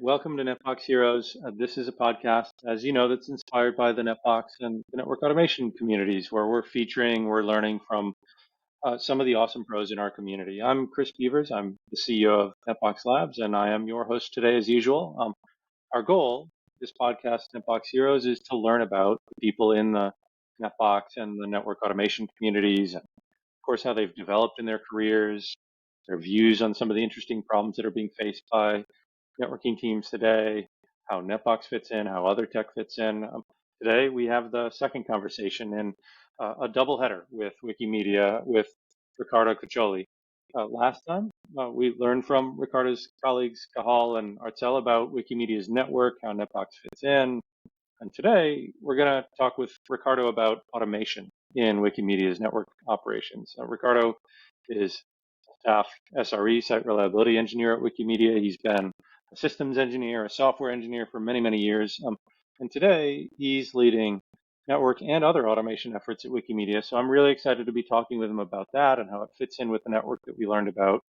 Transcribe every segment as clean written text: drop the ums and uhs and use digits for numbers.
welcome to Netbox Heroes. This is a podcast, as you know, that's inspired by the Netbox and the network automation communities, where we're learning from some of the awesome pros in our community. I'm Kris Beevers. I'm the CEO of Netbox Labs, and I am your host today, as usual. Our goal, this podcast, Netbox Heroes, is to learn about the people in the Netbox and the network automation communities, and of course, how they've developed in their careers, their views on some of the interesting problems that are being faced by networking teams today, how Netbox fits in, how other tech fits in. Today, we have the second conversation in a double header with Wikimedia with Riccardo Coccioli. Last time, we learned from Riccardo's colleagues, Cahal and Artzel, about Wikimedia's network, how Netbox fits in. And today, we're going to talk with Riccardo about automation in Wikimedia's network operations. Riccardo is staff SRE, Site Reliability Engineer at Wikimedia. He's been a systems engineer, a software engineer for many, many years. And today he's leading network and other automation efforts at Wikimedia. So I'm really excited to be talking with him about that and how it fits in with the network that we learned about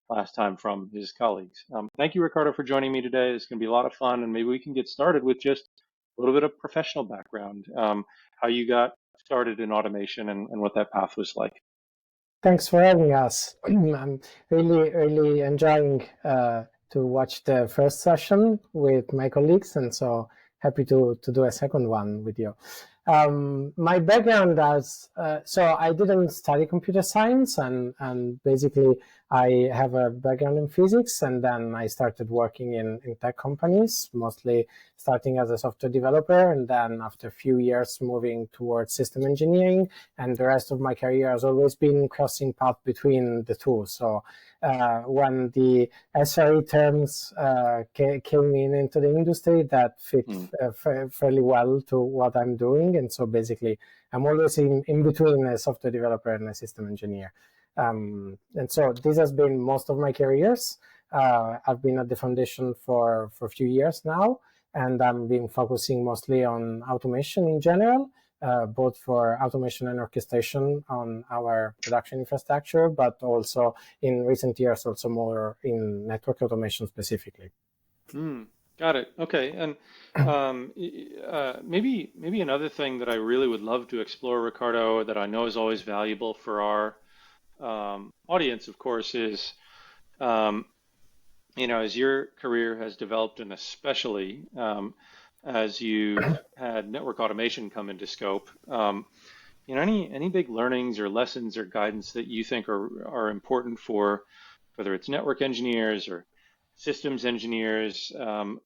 last time from his colleagues. Thank you, Riccardo, for joining me today. It's going to be a lot of fun, and maybe we can get started with just a little bit of professional background, how you got started in automation and what that path was like. Thanks for having us. I'm really enjoying to watch the first session with my colleagues, and so happy to do a second one with you. My background so I didn't study computer science, and basically I have a background in physics, and then I started working in tech companies, mostly starting as a software developer, and then after a few years moving towards system engineering, and the rest of my career has always been crossing path between the two. So when the SRE terms came into the industry, that fit fairly well to what I'm doing. And so basically, I'm always in between a software developer and a system engineer. And so this has been most of my careers. I've been at the foundation for a few years now, and I've been focusing mostly on automation in general, both for automation and orchestration on our production infrastructure, but also in recent years, also more in network automation specifically. Got it. Okay. And maybe another thing that I really would love to explore, Riccardo, that I know is always valuable for our audience, of course, is, as your career has developed, and especially as you had network automation come into scope, any big learnings or lessons or guidance that you think are important for whether it's network engineers or systems engineers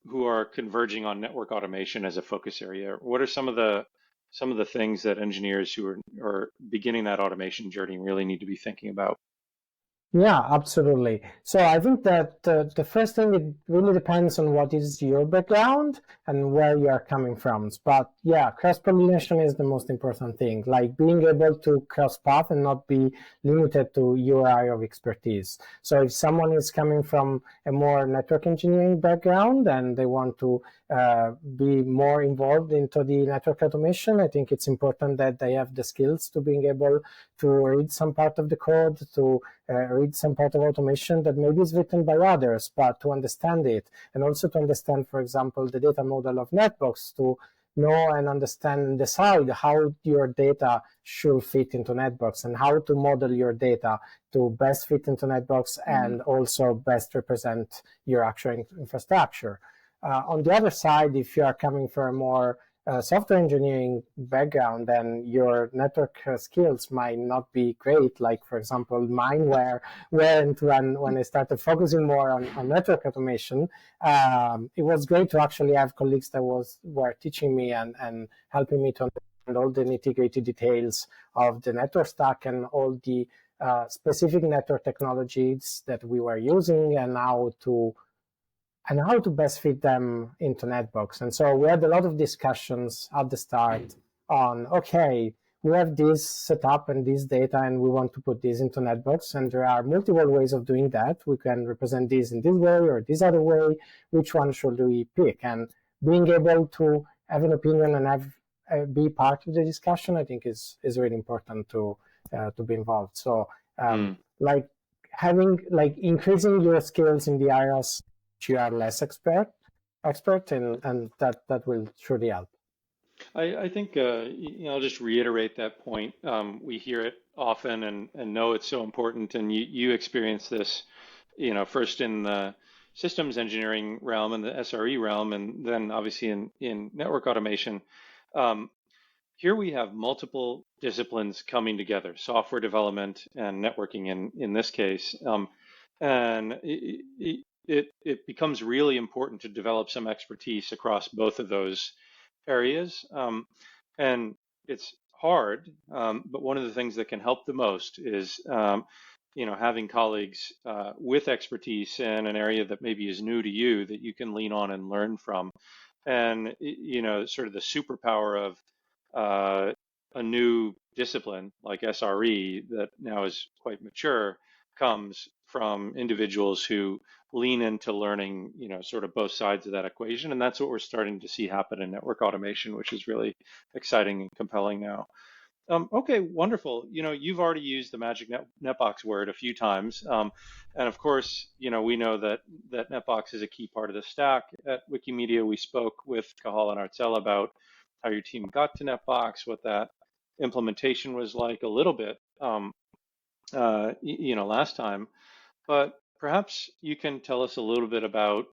who are converging on network automation as a focus area? What are some of the things that engineers who are beginning that automation journey really need to be thinking about? Yeah, absolutely. So I think that the first thing, it really depends on what is your background and where you are coming from. But yeah, cross-pollination is the most important thing, like being able to cross path and not be limited to your area of expertise. So if someone is coming from a more network engineering background and they want to be more involved into the network automation, I think it's important that they have the skills to being able to read some part of the code, to read some part of automation that maybe is written by others, but to understand it, and also to understand, for example, the data model of Netbox, to know and understand and decide how your data should fit into Netbox and how to model your data to best fit into Netbox and also best represent your actual infrastructure. On the other side, if you are coming from a more software engineering background, then your network skills might not be great. Like, for example, mine weren't when I started focusing more on network automation. It was great to actually have colleagues that were teaching me and helping me to understand all the nitty-gritty details of the network stack and all the specific network technologies that we were using and how to best fit them into Netbox. And so we had a lot of discussions at the start on, okay, we have this setup and this data, and we want to put this into Netbox, and there are multiple ways of doing that. We can represent this in this way or this other way. Which one should we pick? And being able to have an opinion and be part of the discussion, I think is really important to be involved. So increasing your skills in the areas you are less expert, expert, and that will surely help. I think I'll just reiterate that point. We hear it often and know it's so important, and you experience this, first in the systems engineering realm and the SRE realm, and then obviously in network automation. Um, Here we have multiple disciplines coming together, software development and networking in this case. And it becomes really important to develop some expertise across both of those areas. And it's hard, but one of the things that can help the most is having colleagues with expertise in an area that maybe is new to you that you can lean on and learn from. And sort of the superpower of a new discipline like SRE that now is quite mature comes from individuals who lean into learning, sort of both sides of that equation. And that's what we're starting to see happen in network automation, which is really exciting and compelling now. Okay, wonderful. You've already used the magic netbox word a few times. And of course, we know that netbox is a key part of the stack. At Wikimedia, we spoke with Cahal and Artzel about how your team got to netbox, what that implementation was like a little bit, last time. But perhaps you can tell us a little bit about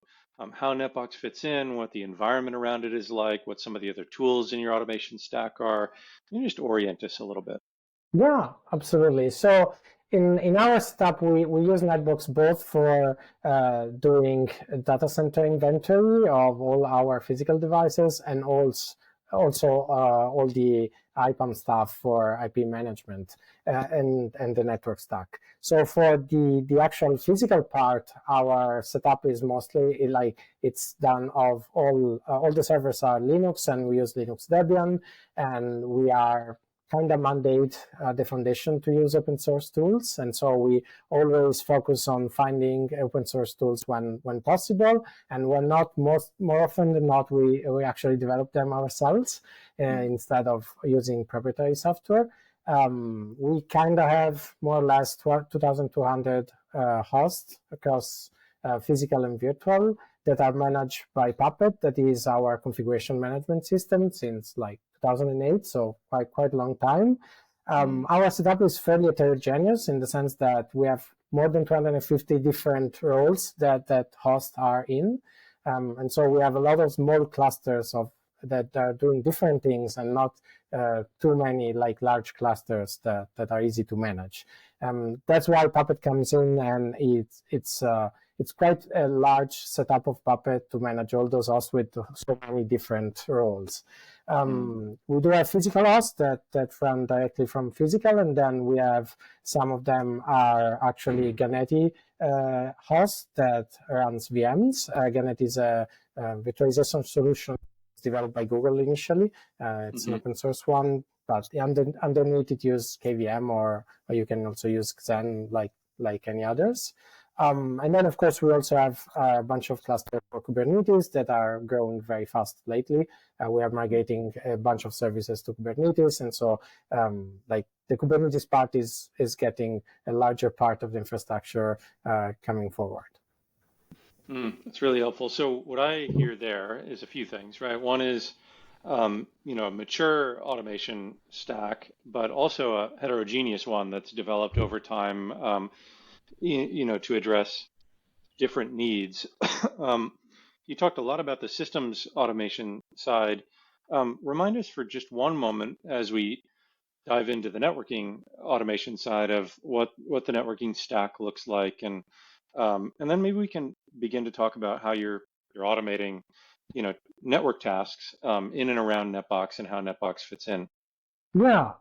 how Netbox fits in, what the environment around it is like, what some of the other tools in your automation stack are. Can you just orient us a little bit? Yeah, absolutely. So in our setup, we use Netbox both for doing data center inventory of all our physical devices, and also all the IPAM stuff for IP management and the network stack. So for the actual physical part, our setup is mostly like it's done of all the servers are Linux, and we use Linux Debian, and we are kind of mandate the foundation to use open source tools. And so we always focus on finding open source tools when possible. And when not, more often than not, we actually develop them ourselves instead of using proprietary software. We kind of have more or less 2,200 hosts across physical and virtual that are managed by Puppet. That is our configuration management system since like 2008, so quite a long time. Our setup is fairly heterogeneous in the sense that we have more than 250 different roles that hosts are in. And so we have a lot of small clusters that are doing different things, and not too many like large clusters that are easy to manage. That's why Puppet comes in, and it's quite a large setup of Puppet to manage all those hosts with so many different roles. We do have physical hosts that run directly from physical, and then we have some of them are actually Ganeti hosts that runs VMs. Ganeti is a virtualization solution developed by Google initially. It's an open source one, but underneath it uses KVM, or you can also use Xen like any others. And then, of course, we also have a bunch of clusters for Kubernetes that are growing very fast lately. We are migrating a bunch of services to Kubernetes, and so like the Kubernetes part is getting a larger part of the infrastructure coming forward. That's really helpful. So what I hear there is a few things, right? One is, a mature automation stack, but also a heterogeneous one that's developed over time, to address different needs. You talked a lot about the systems automation side. Remind us for just one moment as we dive into the networking automation side of what the networking stack looks like, and then maybe we can begin to talk about how you're automating, network tasks in and around Netbox and how Netbox fits in. Yeah,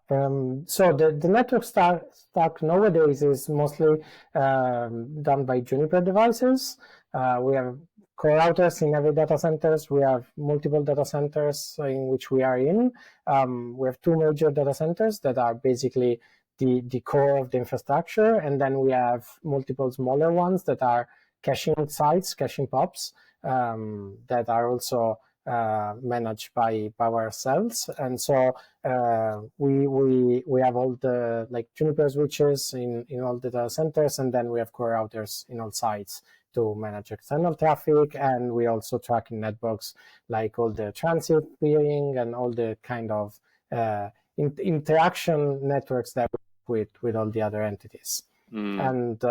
so the network stack nowadays is mostly done by Juniper devices. We have core routers in every data centers. We have multiple data centers in which we are in. We have two major data centers that are basically the core of the infrastructure, and then we have multiple smaller ones that are caching sites, caching POPs, that are also managed by ourselves. And so we have all the like Juniper switches in all the data centers, and then we have core routers in all sites to manage external traffic, and we also track in Netbox like all the transit peering and all the kind of interaction networks that with all the other entities. And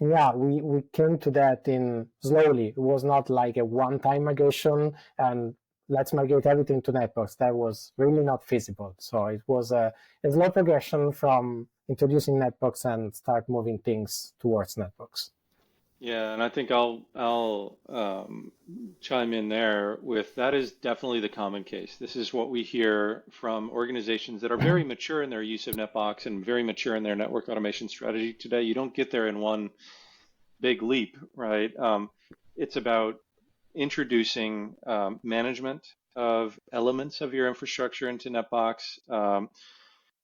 yeah, we came to that in slowly. It was not like a one-time migration and let's migrate everything to Netbox. That was really not feasible. So it was a slow progression from introducing Netbox and start moving things towards Netbox. Yeah, and I think I'll chime in there with that is definitely the common case. This is what we hear from organizations that are very mature in their use of Netbox and very mature in their network automation strategy today. You don't get there in one big leap, right? It's about introducing management of elements of your infrastructure into Netbox.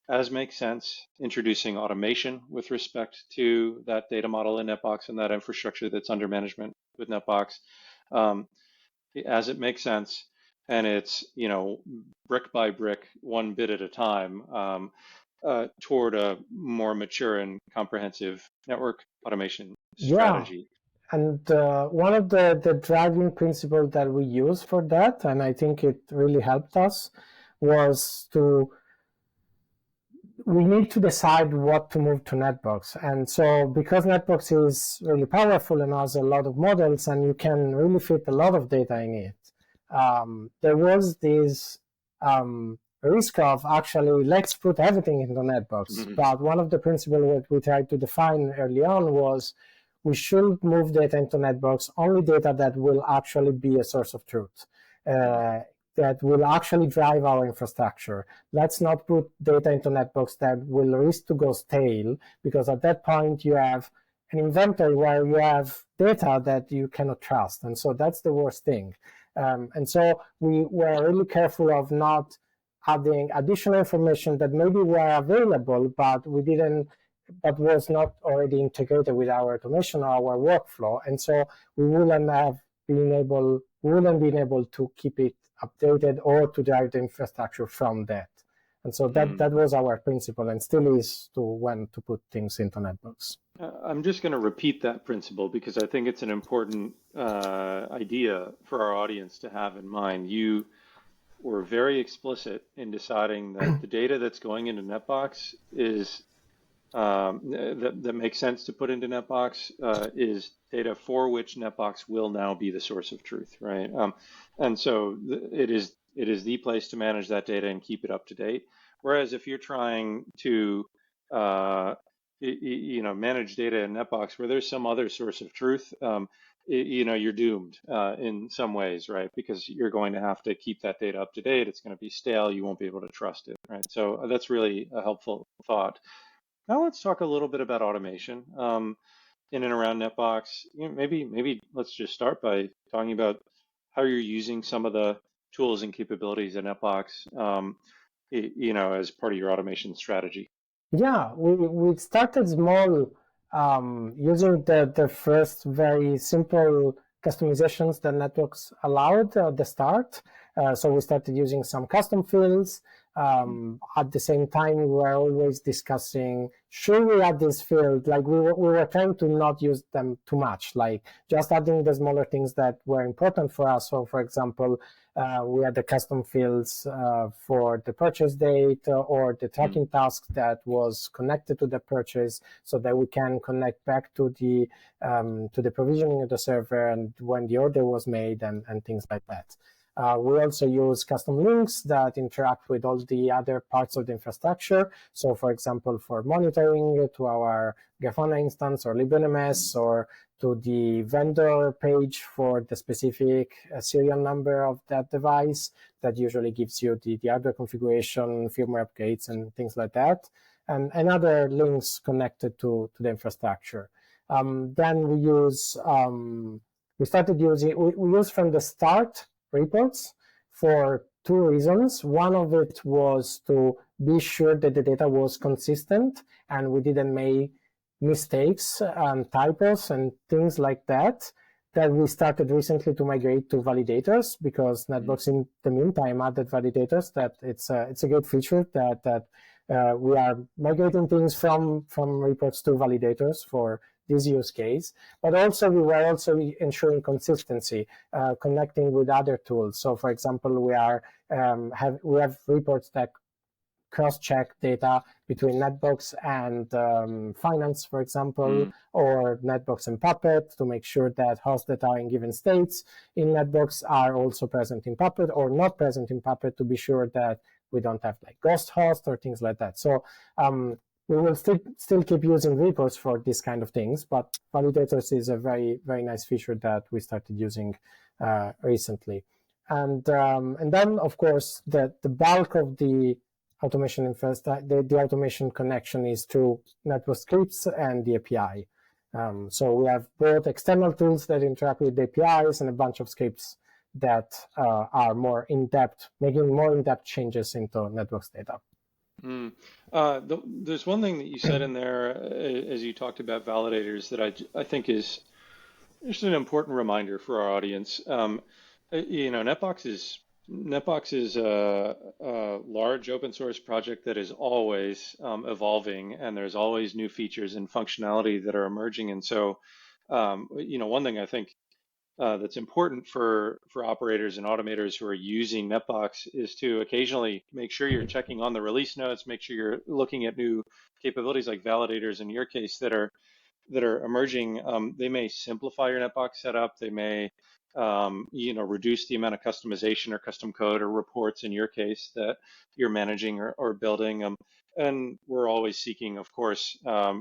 As makes sense, introducing automation with respect to that data model in Netbox and that infrastructure that's under management with Netbox, as it makes sense, and it's brick by brick, one bit at a time, toward a more mature and comprehensive network automation strategy. Yeah. And one of the driving principles that we use for that, and I think it really helped us, was we need to decide what to move to Netbox. And so because Netbox is really powerful and has a lot of models and you can really fit a lot of data in it, there was this risk of actually, let's put everything into Netbox. But one of the principles that we tried to define early on was we should move data into Netbox, only data that will actually be a source of truth. That will actually drive our infrastructure. Let's not put data into Netbox that will risk to go stale, because at that point you have an inventory where you have data that you cannot trust. And so that's the worst thing. And so we were really careful of not adding additional information that maybe were available, but was not already integrated with our automation or our workflow. And so we wouldn't been able to keep it updated or to drive the infrastructure from that. And so that was our principle and still is to when to put things into Netbox. I'm just going to repeat that principle because I think it's an important idea for our audience to have in mind. You were very explicit in deciding that the data that's going into Netbox is that makes sense to put into Netbox is data for which Netbox will now be the source of truth, right? And so it is the place to manage that data and keep it up to date. Whereas if you're trying to manage data in Netbox where there's some other source of truth, you're doomed in some ways, right? Because you're going to have to keep that data up to date. It's going to be stale. You won't be able to trust it, right? So that's really a helpful thought. Now let's talk a little bit about automation in and around Netbox. Maybe let's just start by talking about how you're using some of the tools and capabilities in Netbox, as part of your automation strategy. Yeah, we started small, using the first very simple customizations that Netbox allowed at the start. So we started using some custom fields. At the same time, we were always discussing, should we add this field? Like we were trying to not use them too much, like just adding the smaller things that were important for us. So for example, we had the custom fields for the purchase date or the tracking task that was connected to the purchase, so that we can connect back to the provisioning of the server and when the order was made and things like that. We also use custom links that interact with all the other parts of the infrastructure. So for example, for monitoring to our Grafana instance or LibNMS, or to the vendor page for the specific serial number of that device that usually gives you the hardware configuration, firmware upgrades, and things like that, and other links connected to the infrastructure. Then we use from the start reports for two reasons. One of it was to be sure that the data was consistent and we didn't make mistakes and typos and things like that we started recently to migrate to validators, because Netbox in the meantime added validators. That it's a good feature that we are migrating things from reports to validators for this use case. But also we were also ensuring consistency, connecting with other tools. So for example, we have reports that cross-check data between Netbox and Finance, for example, or Netbox and Puppet to make sure that hosts that are in given states in Netbox are also present in Puppet or not present in Puppet to be sure that we don't have like ghost hosts or things like that. So we will still keep using reports for these kind of things, but validators is a very, very nice feature that we started using recently. And then, of course, the bulk of the automation the automation connection is through Netbox scripts and the API. So we have both external tools that interact with the APIs and a bunch of scripts that are more in-depth, making more in-depth changes into Netbox data. There's one thing that you said in there as you talked about validators that I think is just an important reminder for our audience. Netbox is a large open source project that is always evolving, and there's always new features and functionality that are emerging. And so, one thing I think that's important for operators and automators who are using Netbox is to occasionally make sure you're checking on the release notes, make sure you're looking at new capabilities like validators in your case that are emerging. They may simplify your Netbox setup. They may reduce the amount of customization or custom code or reports in your case that you're managing or building. And we're always seeking, of course, to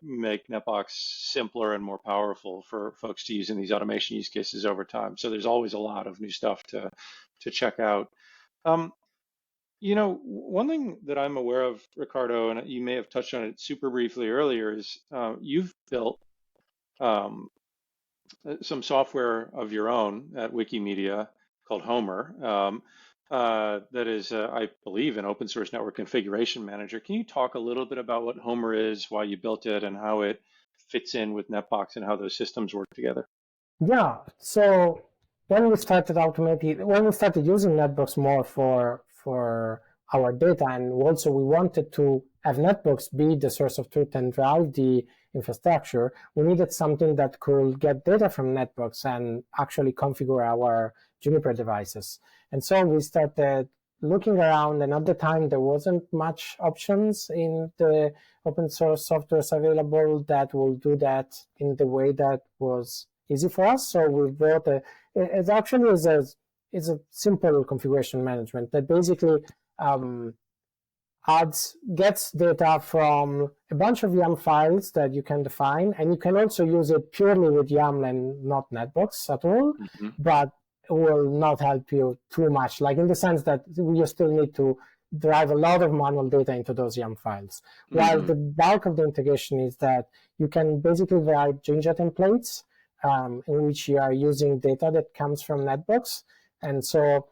make Netbox simpler and more powerful for folks to use in these automation use cases over time. So there's always a lot of new stuff to check out. One thing that I'm aware of, Riccardo, and you may have touched on it super briefly earlier, is you've built some software of your own at Wikimedia called Homer that is, I believe, an open source network configuration manager. Can you talk a little bit about what Homer is, why you built it, and how it fits in with Netbox and how those systems work together? Yeah, so when we started using Netbox more for our data, and also we wanted to have Netbox be the source of truth and drive the infrastructure, we needed something that could get data from Netbox and actually configure our Juniper devices. And so we started looking around, and at the time there wasn't much options in the open source softwares available that will do that in the way that was easy for us. So we wrote it actually is a simple configuration management that basically gets data from a bunch of YAML files that you can define, and you can also use it purely with YAML and not Netbox at all, but it will not help you too much, like in the sense that you still need to drive a lot of manual data into those YAML files. While the bulk of the integration is that you can basically write Jinja templates in which you are using data that comes from Netbox, and so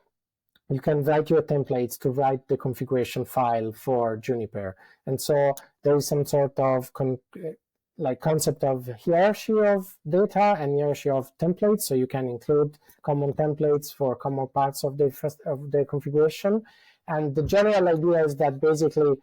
you can write your templates to write the configuration file for Juniper. And so there is some sort of concept of hierarchy of data and hierarchy of templates. So you can include common templates for common parts of the configuration. And the general idea is that basically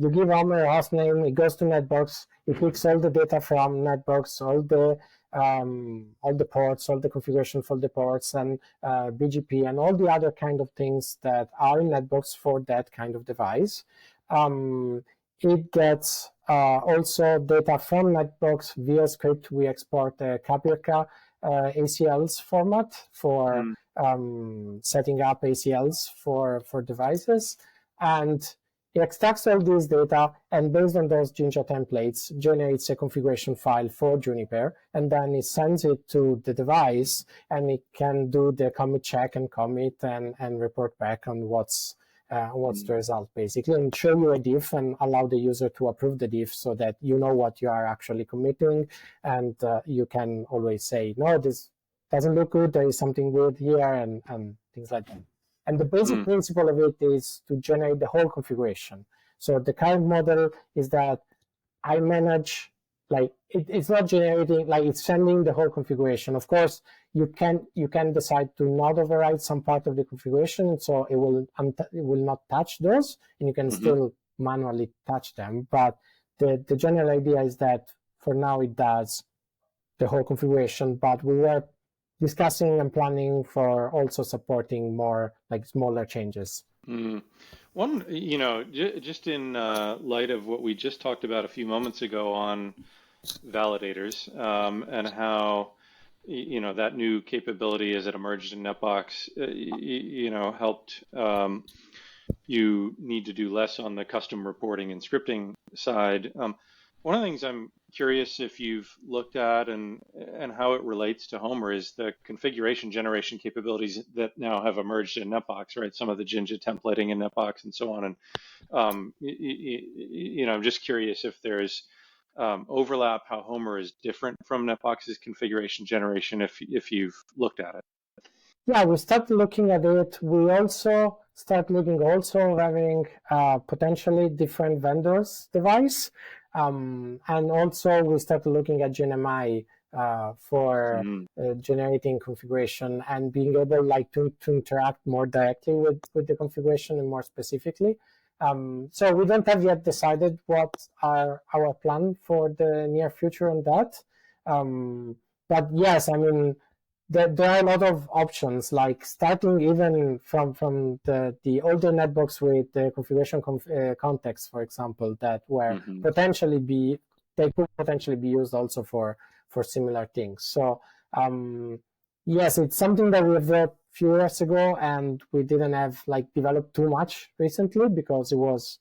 you give Homer a host name, it goes to Netbox, it picks all the data from Netbox, all the ports, all the configuration for the ports, and BGP, and all the other kind of things that are in Netbox for that kind of device. It gets also data from Netbox via script. We export a Kapirka ACLs format for setting up ACLs for devices, and it extracts all this data, and based on those Jinja templates, generates a configuration file for Juniper, and then it sends it to the device, and it can do the commit check and commit and report back on what's the result, basically, and show you a diff and allow the user to approve the diff so that you know what you are actually committing, and you can always say, no, this doesn't look good, there is something weird here, and things like that. And the basic principle of it is to generate the whole configuration. So the current model is that I manage, it's not generating, it's sending the whole configuration. Of course, you can decide to not override some part of the configuration, so it will not touch those, and you can still manually touch them. But the general idea is that for now it does the whole configuration, but we were discussing and planning for also supporting more like smaller changes. One, just in light of what we just talked about a few moments ago on validators, and how that new capability as it emerged in Netbox, helped you need to do less on the custom reporting and scripting side. One of the things I'm curious if you've looked at and how it relates to Homer is the configuration generation capabilities that now have emerged in Netbox, right? Some of the Jinja templating in Netbox and so on. And I'm just curious if there's overlap, how Homer is different from Netbox's configuration generation, if you've looked at it. Yeah, we started looking at it. We also start looking having potentially different vendors' device. And also we started looking at GNMI for generating configuration and being able like to interact more directly with the configuration and more specifically. So we don't have yet decided what are our plan for the near future on that. But yes, I mean, there are a lot of options, like starting even from the older netbooks with the configuration context, for example, that were they could potentially be used also for similar things. So yes, it's something that we have a few years ago, and we didn't have like developed too much recently because it was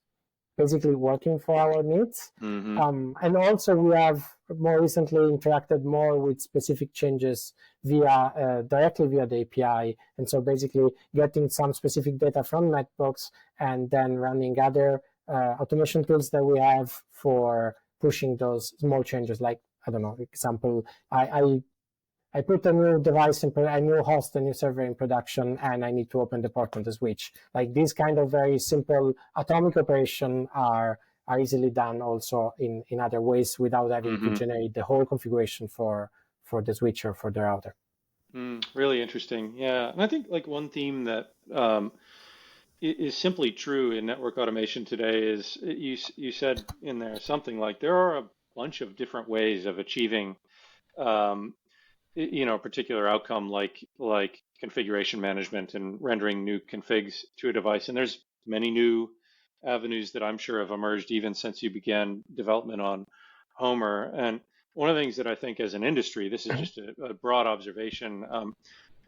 basically working for our needs. And also we have more recently interacted more with specific changes directly via the API. And so basically getting some specific data from Netbox and then running other automation tools that we have for pushing those small changes. Like, I don't know, example, I put a new device a new host, a new server in production, and I need to open the port on the switch. Like these kind of very simple atomic operation are easily done also in other ways without having to generate the whole configuration for the switch or for the router. Really interesting. Yeah. And I think like one theme that is simply true in network automation today is you said in there something like there are a bunch of different ways of achieving a particular outcome like configuration management and rendering new configs to a device. And there's many new avenues that I'm sure have emerged even since you began development on Homer. And one of the things that I think as an industry, this is just a broad observation,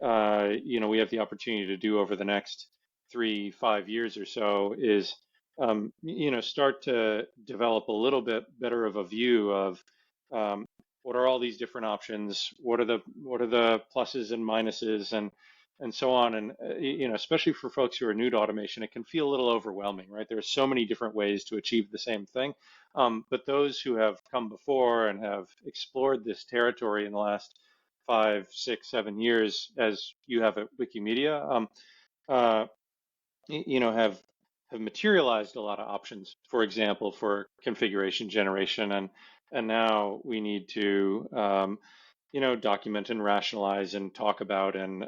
we have the opportunity to do over the next 3-5 years or so is, start to develop a little bit better of a view of what are all these different options? What are the pluses and minuses and so on? And especially for folks who are new to automation, it can feel a little overwhelming, right? There are so many different ways to achieve the same thing. But those who have come before and have explored this territory in the last 5, 6, 7 years, as you have at Wikimedia, have materialized a lot of options. For example, for configuration generation, and now we need to document and rationalize and talk about and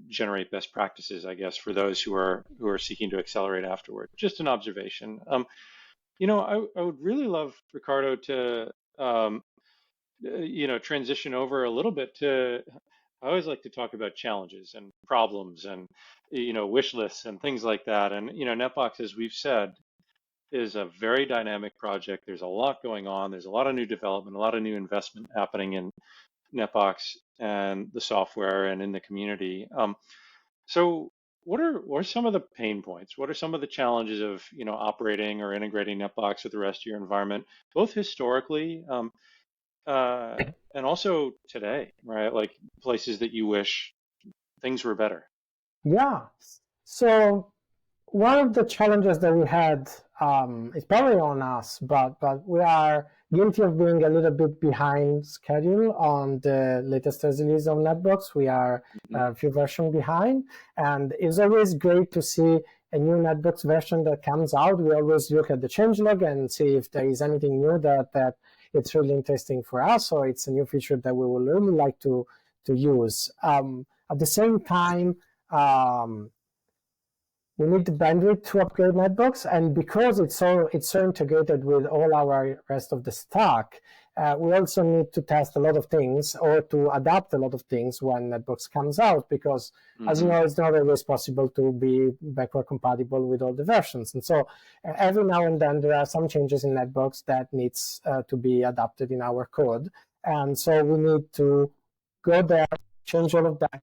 generate best practices, I guess, for those who are seeking to accelerate afterward. Just an observation. I would really love, Riccardo, to transition over a little bit to. I always like to talk about challenges and problems and wish lists and things like that. And Netbox, as we've said, is a very dynamic project. There's a lot going on. There's a lot of new development, a lot of new investment happening in Netbox and the software and in the community. So what are some of the pain points? What are some of the challenges of operating or integrating Netbox with the rest of your environment, both historically and also today, right? Like places that you wish things were better. Yeah. So one of the challenges that we had is probably on us, but we are guilty of being a little bit behind schedule on the latest release of Netbox. We are a few versions behind, and it's always great to see a new Netbox version that comes out. We always look at the changelog and see if there is anything new that it's really interesting for us, or it's a new feature that we would really like to use. At the same time, we need the bandwidth to upgrade Netbox, and because it's so integrated with all our rest of the stack, we also need to test a lot of things or to adapt a lot of things when Netbox comes out, because as you know, it's not always possible to be backward compatible with all the versions. And so every now and then there are some changes in Netbox that needs to be adapted in our code. And so we need to go there, change all of that,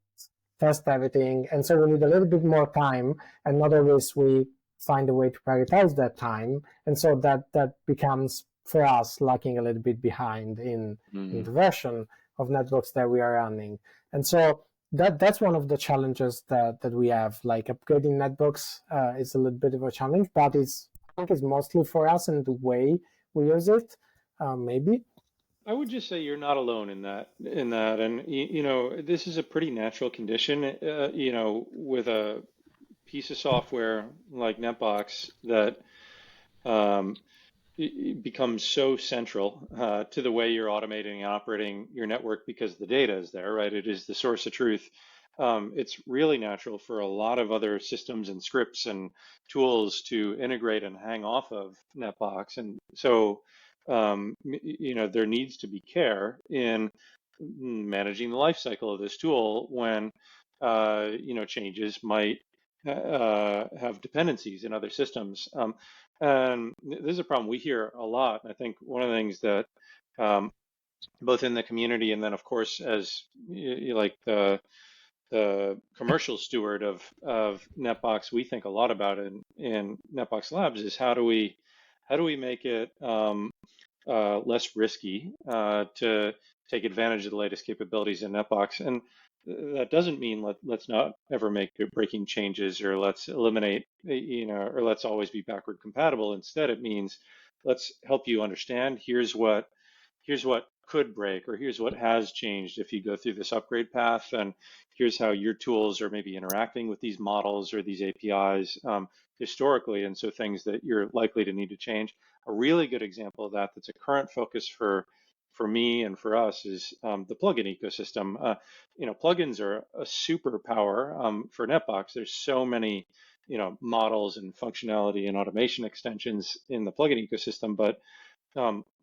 test everything. And so we need a little bit more time, and not always we find a way to prioritize that time. And so that becomes, for us, lagging a little bit behind in the version of Netbox that we are running. And so that's one of the challenges that we have. Like, upgrading Netbox is a little bit of a challenge, but I think it's mostly for us and the way we use it, maybe. I would just say you're not alone in that. And you know, this is a pretty natural condition. You know, with a piece of software like Netbox that um, it becomes so central to the way you're automating and operating your network because the data is there, right? It is the source of truth. It's really natural for a lot of other systems and scripts and tools to integrate and hang off of Netbox. And so, you know, there needs to be care in managing the life cycle of this tool when, you know, changes might have dependencies in other systems. And this is a problem we hear a lot. I think one of the things that um, both in the community and then, of course, as like the commercial steward of Netbox, we think a lot about in Netbox Labs is how do we make it less risky to take advantage of the latest capabilities in Netbox. And that doesn't mean let's not ever make breaking changes or let's eliminate, you know, or let's always be backward compatible. Instead, it means let's help you understand here's what could break, or here's what has changed if you go through this upgrade path, and here's how your tools are maybe interacting with these models or these APIs historically, and so things that you're likely to need to change. A really good example of that that's a current focus for me and for us is the plugin ecosystem. You know, plugins are a superpower for Netbox. There's so many, you know, models and functionality and automation extensions in the plugin ecosystem, but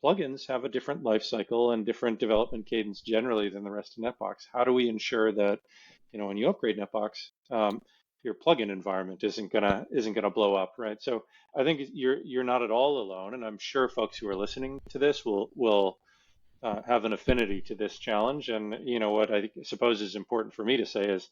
plugins have a different life cycle and different development cadence generally than the rest of Netbox. How do we ensure that, you know, when you upgrade Netbox, your plugin environment isn't gonna blow up, right? So I think you're not at all alone, and I'm sure folks who are listening to this will have an affinity to this challenge. And you know what I suppose is important for me to say is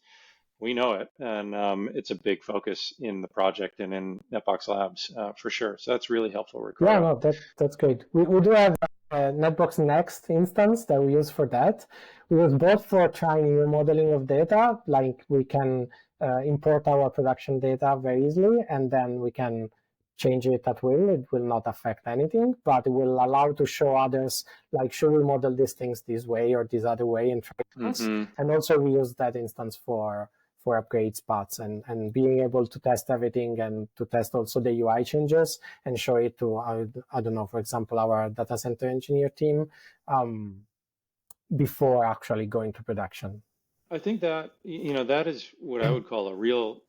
we know it, and it's a big focus in the project and in Netbox Labs for sure. So that's really helpful, Yeah, Riccardo. no, that's great. We do have a Netbox Next instance that we use for that. We use both for trying new modeling of data, like we can import our production data very easily, and then we can change it at will. It will not affect anything, but it will allow to show others, like, should we model these things this way or this other way, and try us. And also we use that instance for upgrade spots, and being able to test everything and to test also the UI changes and show it to, I don't know, for example, our data center engineer team before actually going to production. I think that, you know, that is what I would call a real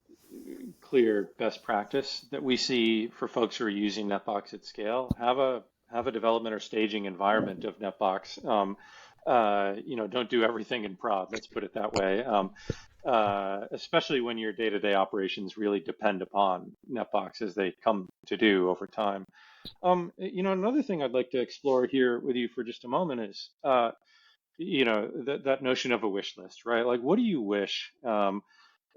clear best practice that we see for folks who are using Netbox at scale. Have a development or staging environment of Netbox. You know, don't do everything in prod. Let's put it that way. Especially when your day-to-day operations really depend upon Netbox as they come to do over time. You know, another thing I'd like to explore here with you for just a moment is, you know, that notion of a wish list, right? Like, what do you wish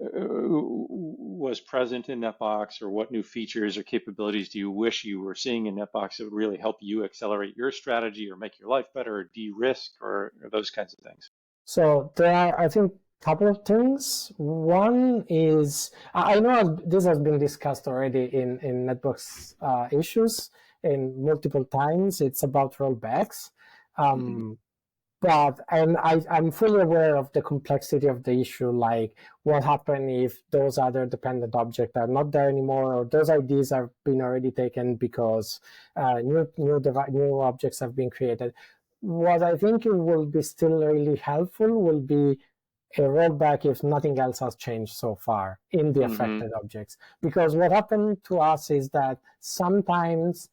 was present in Netbox, or what new features or capabilities do you wish you were seeing in Netbox that would really help you accelerate your strategy or make your life better or de-risk or those kinds of things? So there are, I think, a couple of things. One is, I know this has been discussed already in Netbox issues in multiple times. It's about rollbacks. But I'm fully aware of the complexity of the issue, like what happens if those other dependent objects are not there anymore, or those IDs have been already taken because new objects have been created. What I think will be still really helpful will be a rollback if nothing else has changed so far in the Mm-hmm. affected objects. Because what happened to us is that sometimes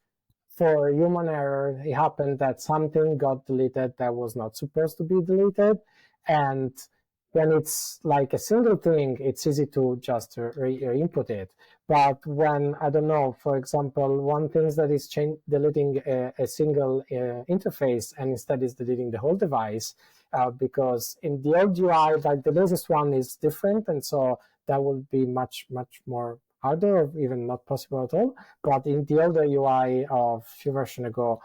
for human error, it happened that something got deleted that was not supposed to be deleted. And when it's like a single thing, it's easy to just re-input it. But when, I don't know, for example, one thing that is deleting a single interface and instead is deleting the whole device, because in the old UI, like the latest one is different. And so that will be much, much more harder or even not possible at all. But in the older UI of a few versions ago,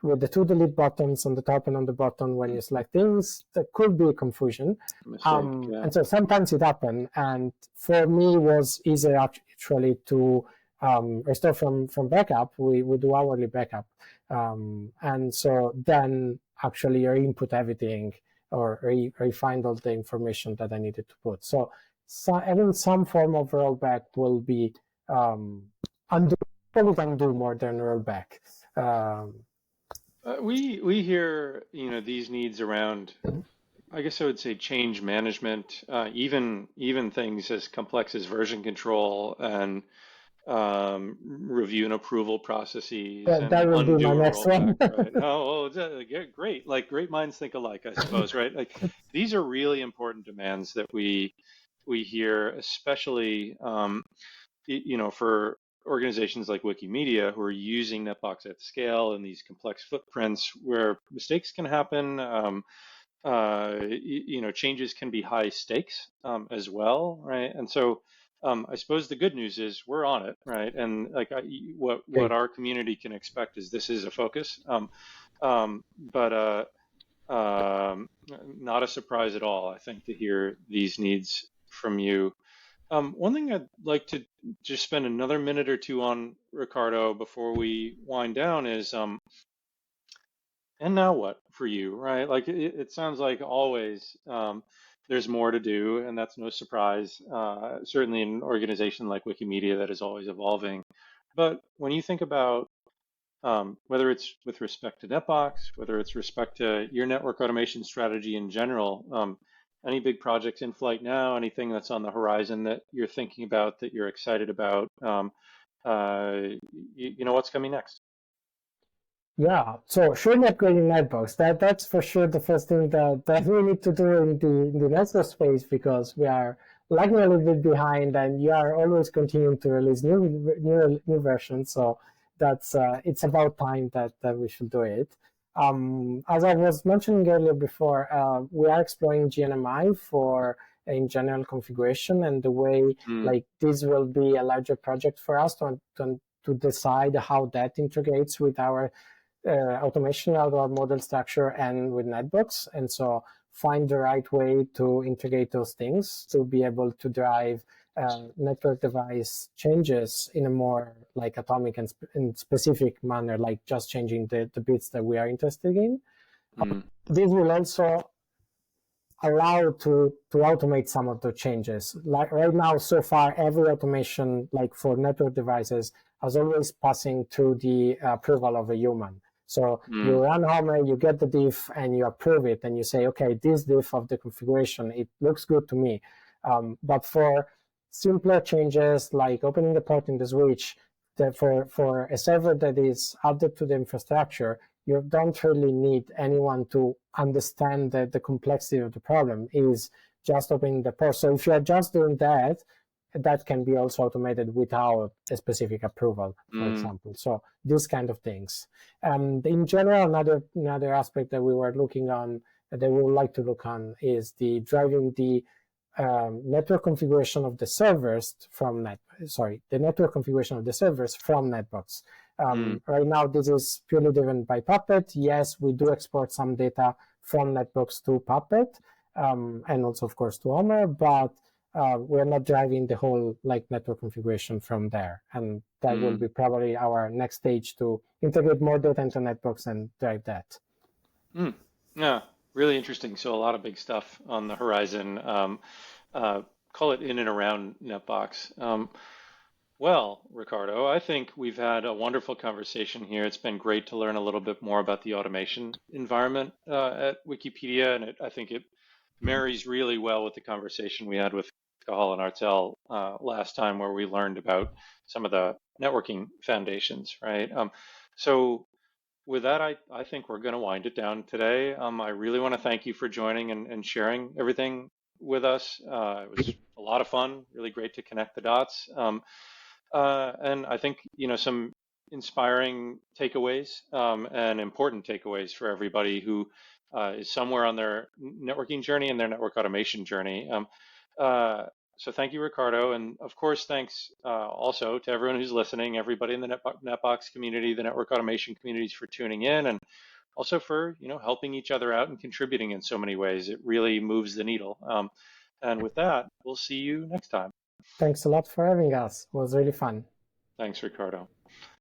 with the two delete buttons on the top and on the bottom when you select things, there could be confusion. Mistake. Yeah. And so sometimes it happened. And for me, it was easier actually to restore from backup. We do hourly backup. And so then actually you input everything or refind all the information that I needed to put. So having some form of rollback will be undo more than rollback. Um, We hear, these needs around, I guess I would say change management, even things as complex as version control and review and approval processes that and will be my undo a next rollback, one. right? Oh, great. Like great minds think alike, I suppose, right? Like these are really important demands that we hear, especially for organizations like Wikimedia who are using Netbox at scale in these complex footprints where mistakes can happen. Changes can be high stakes as well, right? And so I suppose the good news is we're on it, right? And like what Okay. our community can expect is this is a focus, but not a surprise at all, I think, to hear these needs from you. One thing I'd like to just spend another minute or two on, Riccardo, before we wind down is, and now what for you, right? Like it sounds like always there's more to do, and that's no surprise. Certainly in an organization like Wikimedia that is always evolving. But when you think about whether it's with respect to Netbox, whether it's respect to your network automation strategy in general, any big projects in flight now, anything that's on the horizon that you're thinking about, that you're excited about, what's coming next? Yeah, so surely upgrading Netbox. That's for sure the first thing that we need to do in the Nextdoor space because we are lagging a little bit behind, and you are always continuing to release new versions. So that's it's about time that we should do it. As I was mentioning earlier before, we are exploring GNMI for in general configuration and the way Mm, like this will be a larger project for us to decide how that integrates with our automation out of our model structure and with Netbox. And so find the right way to integrate those things to be able to drive network device changes in a more like atomic and specific manner, like just changing the bits that we are interested in. mm, This will also allow to automate some of the changes. Like right now, so far, every automation, like for network devices, is always passing through the approval of a human. So you mm, run Homer, you get the diff, and you approve it, and you say, okay, this diff of the configuration, it looks good to me. But for simpler changes like opening the port in the switch, for a server that is added to the infrastructure, you don't really need anyone to understand the complexity of the problem. Is just opening the port. So if you are just doing that, that can be also automated without a specific approval, for mm, example. So these kind of things. In general, another aspect that we were looking on that we would like to look on is the driving the network configuration of the servers from the network configuration of the servers from Netbox. mm, Right now, this is purely driven by Puppet. Yes, we do export some data from Netbox to Puppet, and also, of course, to Homer, but we're not driving the whole like network configuration from there. And that will mm, be probably our next stage to integrate more data into Netbox and drive that. mm. Yeah, really interesting. So a lot of big stuff on the horizon. Uh, call it in and around Netbox. Well, Ricardo, I think we've had a wonderful conversation here. It's been great to learn a little bit more about the automation environment at Wikipedia, and I think it marries really well with the conversation we had with Cahal and Artel last time, where we learned about some of the networking foundations, right? So with that, I think we're going to wind it down today. I really want to thank you for joining and sharing everything with us. It was a lot of fun, really great to connect the dots. And I think, some inspiring takeaways and important takeaways for everybody who is somewhere on their networking journey and their network automation journey. Uh, so thank you, Riccardo. And of course, thanks also to everyone who's listening, everybody in the Netbox community, the network automation communities for tuning in, and also for, helping each other out and contributing in so many ways. It really moves the needle. And with that, we'll see you next time. Thanks a lot for having us. It was really fun. Thanks, Riccardo.